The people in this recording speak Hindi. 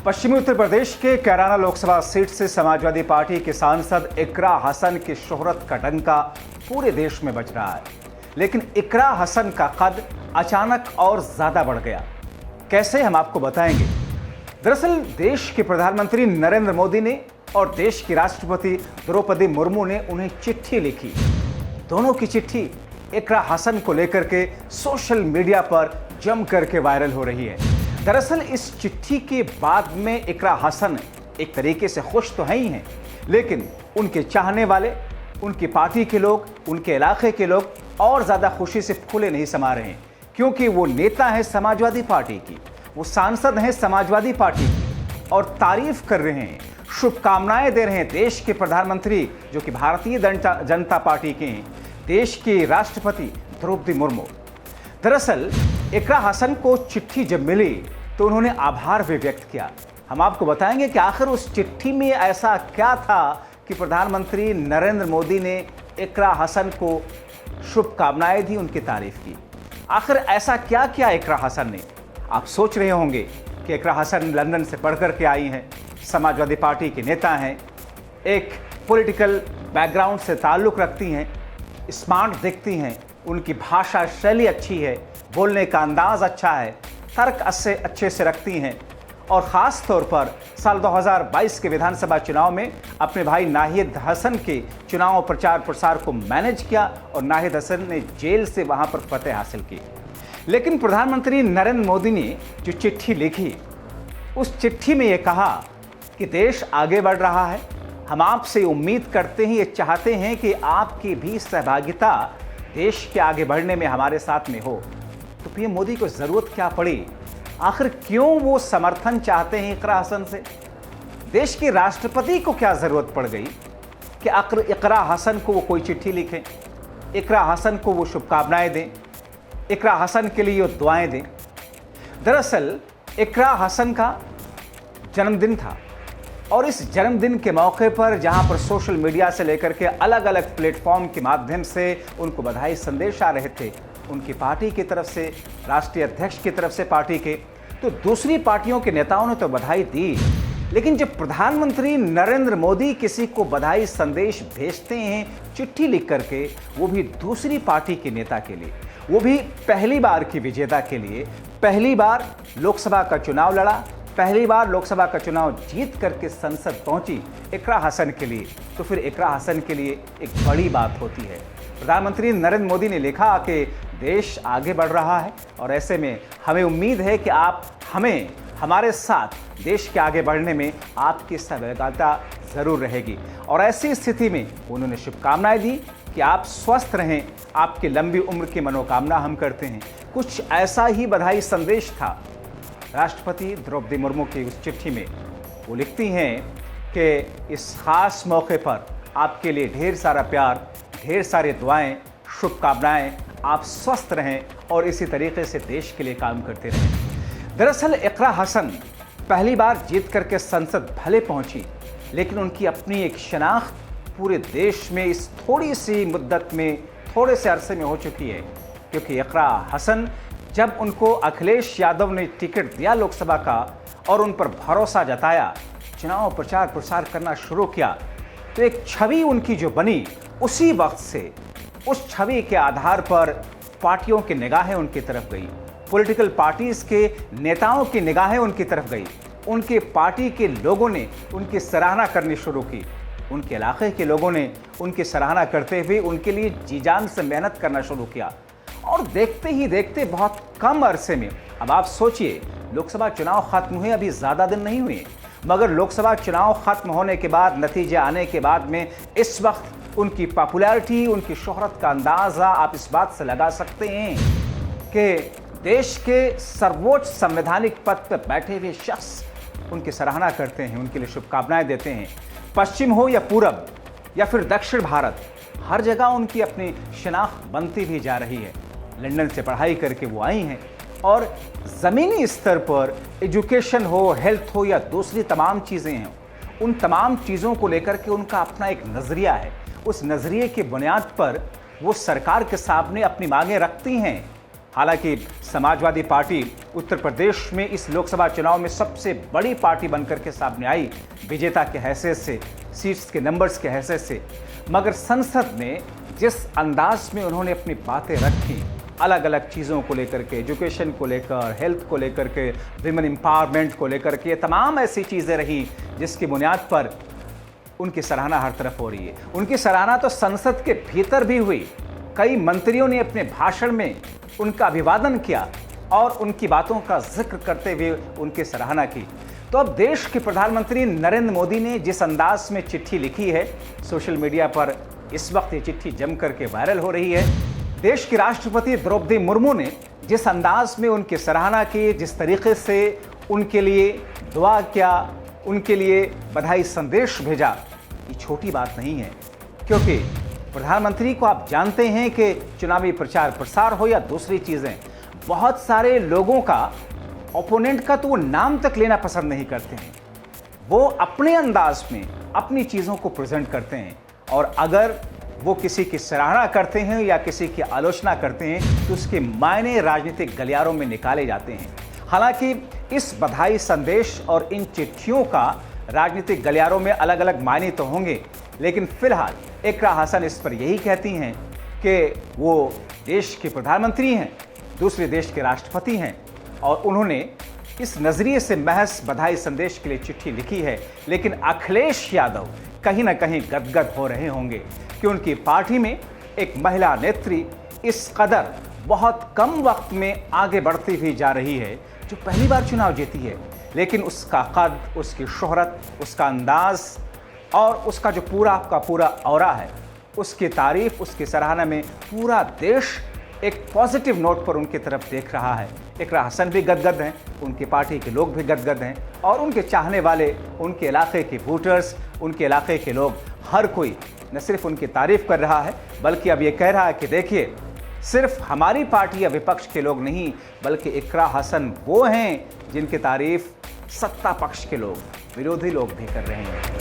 पश्चिमी उत्तर प्रदेश के कैराना लोकसभा सीट से समाजवादी पार्टी के सांसद इकरा हसन की शोहरत का डंका पूरे देश में बज रहा है। लेकिन इकरा हसन का कद अचानक और ज्यादा बढ़ गया। कैसे, हम आपको बताएंगे। दरअसल देश के प्रधानमंत्री नरेंद्र मोदी ने और देश की राष्ट्रपति द्रौपदी मुर्मू ने उन्हें चिट्ठी लिखी। दोनों की चिट्ठी इकरा हसन को लेकर के सोशल मीडिया पर जम करके वायरल हो रही है। दरअसल इस चिट्ठी के बाद में इकरा हसन एक तरीके से खुश तो है ही हैं, लेकिन उनके चाहने वाले, उनकी पार्टी के लोग, उनके इलाके के लोग और ज्यादा खुशी से फूले नहीं समा रहे हैं, क्योंकि वो नेता है समाजवादी पार्टी की, वो सांसद हैं समाजवादी पार्टी की और तारीफ कर रहे हैं, शुभकामनाएं दे रहे हैं देश के प्रधानमंत्री जो कि भारतीय जनता पार्टी के हैं, देश की राष्ट्रपति द्रौपदी मुर्मू। दरअसल इकरा हसन को चिट्ठी जब मिली तो उन्होंने आभार भी व्यक्त किया। हम आपको बताएंगे कि आखिर उस चिट्ठी में ऐसा क्या था कि प्रधानमंत्री नरेंद्र मोदी ने इकरा हसन को शुभकामनाएं दी, उनकी तारीफ की। आखिर ऐसा क्या किया इकरा हसन ने? आप सोच रहे होंगे कि इकरा हसन लंदन से पढ़ करके आई हैं, समाजवादी पार्टी के नेता हैं, एक पॉलिटिकल बैकग्राउंड से ताल्लुक़ रखती हैं, स्मार्ट दिखती हैं, उनकी भाषा शैली अच्छी है, बोलने का अंदाज अच्छा है, तर्क अच्छे से रखती हैं और ख़ास तौर पर साल 2022 के विधानसभा चुनाव में अपने भाई नाहिद हसन के चुनाव प्रचार प्रसार को मैनेज किया और नाहिद हसन ने जेल से वहां पर फतेह हासिल की। लेकिन प्रधानमंत्री नरेंद्र मोदी ने जो चिट्ठी लिखी, उस चिट्ठी में ये कहा कि देश आगे बढ़ रहा है, हम आपसे उम्मीद करते हैं, ये चाहते हैं कि आपकी भी सहभागिता देश के आगे बढ़ने में हमारे साथ में हो। तो पीएम मोदी को जरूरत क्या पड़ी? आखिर क्यों वो समर्थन चाहते हैं इकरा हसन से? देश के राष्ट्रपति को क्या जरूरत पड़ गई कि आखिर इकरा हसन को वो कोई चिट्ठी लिखें, इकरा हसन को वो शुभकामनाएं दें, इकरा हसन के लिए वो दुआएं दें? दरअसल इकरा हसन का जन्मदिन था और इस जन्मदिन के मौके पर जहां पर सोशल मीडिया से लेकर के अलग अलग प्लेटफॉर्म के माध्यम से उनको बधाई संदेश आ रहे थे, उनकी पार्टी की तरफ से, राष्ट्रीय अध्यक्ष की तरफ से पार्टी के, तो दूसरी पार्टियों के नेताओं ने तो बधाई दी। लेकिन जब प्रधानमंत्री नरेंद्र मोदी किसी को बधाई संदेश भेजते हैं चिट्ठी लिख करके, वो भी दूसरी पार्टी के नेता के लिए, वो भी पहली बार की विजेता के लिए, पहली बार लोकसभा का चुनाव लड़ा, पहली बार लोकसभा का चुनाव जीत करके संसद पहुंची इकरा हसन के लिए, तो फिर इकरा हसन के लिए एक बड़ी बात होती है। प्रधानमंत्री नरेंद्र मोदी ने लिखा कि देश आगे बढ़ रहा है और ऐसे में हमें उम्मीद है कि आप हमें, हमारे साथ देश के आगे बढ़ने में आपकी सहभागिता जरूर रहेगी। और ऐसी स्थिति में उन्होंने शुभकामनाएं दी कि आप स्वस्थ रहें, आपकी लंबी उम्र की मनोकामना हम करते हैं। कुछ ऐसा ही बधाई संदेश था राष्ट्रपति द्रौपदी मुर्मू की उस चिट्ठी में। वो लिखती हैं कि इस खास मौके पर आपके लिए ढेर सारा प्यार, ढेर सारी दुआएं, शुभकामनाएं, आप स्वस्थ रहें और इसी तरीके से देश के लिए काम करते रहें। दरअसल इकरा हसन पहली बार जीत करके संसद भले पहुंची, लेकिन उनकी अपनी एक शनाख्त पूरे देश में इस थोड़ी सी मुद्दत में, थोड़े से अरसे में हो चुकी है। क्योंकि इकरा हसन, जब उनको अखिलेश यादव ने टिकट दिया लोकसभा का और उन पर भरोसा जताया, चुनाव प्रचार प्रसार करना शुरू किया, तो एक छवि उनकी जो बनी, उसी वक्त से उस छवि के आधार पर पार्टियों की निगाहें उनकी तरफ गई, पॉलिटिकल पार्टीज के नेताओं की निगाहें उनकी तरफ गई, उनके पार्टी के लोगों ने उनकी सराहना करनी शुरू की, उनके इलाके के लोगों ने उनकी सराहना करते हुए उनके लिए जी जान से मेहनत करना शुरू किया। और देखते ही देखते बहुत कम अरसे में, अब आप सोचिए, लोकसभा चुनाव खत्म हुए अभी ज़्यादा दिन नहीं हुए, मगर लोकसभा चुनाव खत्म होने के बाद, नतीजे आने के बाद में इस वक्त उनकी पॉपुलैरिटी, उनकी शोहरत का अंदाज़ा आप इस बात से लगा सकते हैं कि देश के सर्वोच्च संवैधानिक पद पर बैठे हुए शख्स उनकी सराहना करते हैं, उनके लिए शुभकामनाएं देते हैं। पश्चिम हो या पूरब या फिर दक्षिण भारत, हर जगह उनकी अपनी शनाख्त बनती भी जा रही है। लंदन से पढ़ाई करके वो आई हैं और ज़मीनी स्तर पर एजुकेशन हो, हेल्थ हो या दूसरी तमाम चीज़ें हैं, उन तमाम चीज़ों को लेकर के उनका अपना एक नज़रिया है। उस नज़रिए की बुनियाद पर वो सरकार के सामने अपनी मांगें रखती हैं हालांकि समाजवादी पार्टी उत्तर प्रदेश में इस लोकसभा चुनाव में सबसे बड़ी पार्टी बनकर के सामने आई, विजेता के हैसियत से, सीट्स के नंबर्स के हैसियत से, मगर संसद में जिस अंदाज में उन्होंने अपनी बातें रखी, अलग अलग चीज़ों को लेकर के, एजुकेशन को लेकर, हेल्थ को लेकर के, विमेन एम्पावरमेंट को लेकर के, ये तमाम ऐसी चीज़ें रही जिसकी बुनियाद पर उनकी सराहना हर तरफ हो रही है। उनकी सराहना तो संसद के भीतर भी हुई। कई मंत्रियों ने अपने भाषण में उनका अभिवादन किया और उनकी बातों का जिक्र करते हुए उनकी सराहना की। तो अब देश के प्रधानमंत्री नरेंद्र मोदी ने जिस अंदाज में चिट्ठी लिखी है, सोशल मीडिया पर इस वक्त ये चिट्ठी जम करके वायरल हो रही है। देश की राष्ट्रपति द्रौपदी मुर्मू ने जिस अंदाज में उनकी सराहना की, जिस तरीके से उनके लिए दुआ किया, उनके लिए बधाई संदेश भेजा, ये छोटी बात नहीं है। क्योंकि प्रधानमंत्री को आप जानते हैं कि चुनावी प्रचार प्रसार हो या दूसरी चीज़ें, बहुत सारे लोगों का, ओपोनेंट का तो वो नाम तक लेना पसंद नहीं करते हैं। वो अपने अंदाज में अपनी चीज़ों को प्रेजेंट करते हैं और अगर वो किसी की सराहना करते हैं या किसी की आलोचना करते हैं तो उसके मायने राजनीतिक गलियारों में निकाले जाते हैं। हालांकि इस बधाई संदेश और इन चिट्ठियों का राजनीतिक गलियारों में अलग अलग मायने तो होंगे, लेकिन फिलहाल इकरा हसन इस पर यही कहती हैं कि वो देश के प्रधानमंत्री हैं, दूसरे देश के राष्ट्रपति हैं और उन्होंने इस नज़रिए से महज बधाई संदेश के लिए चिट्ठी लिखी है। लेकिन अखिलेश यादव कहीं ना कहीं गदगद हो रहे होंगे कि उनकी पार्टी में एक महिला नेत्री इस कदर बहुत कम वक्त में आगे बढ़ती हुई जा रही है, जो पहली बार चुनाव जीती है, लेकिन उसका कद, उसकी शोहरत, उसका अंदाज और उसका जो पूरा का पूरा औरा है, उसकी तारीफ, उसकी सराहना में पूरा देश एक पॉजिटिव नोट पर उनकी तरफ देख रहा है। इकरा हसन भी गदगद हैं, उनकी पार्टी के लोग भी गदगद हैं और उनके चाहने वाले, उनके इलाके के वोटर्स, उनके इलाके के लोग, हर कोई न सिर्फ उनकी तारीफ कर रहा है बल्कि अब ये कह रहा है कि देखिए, सिर्फ हमारी पार्टी या विपक्ष के लोग नहीं बल्कि इकरा हसन वो हैं जिनकी तारीफ सत्ता पक्ष के लोग, विरोधी लोग भी कर रहे हैं।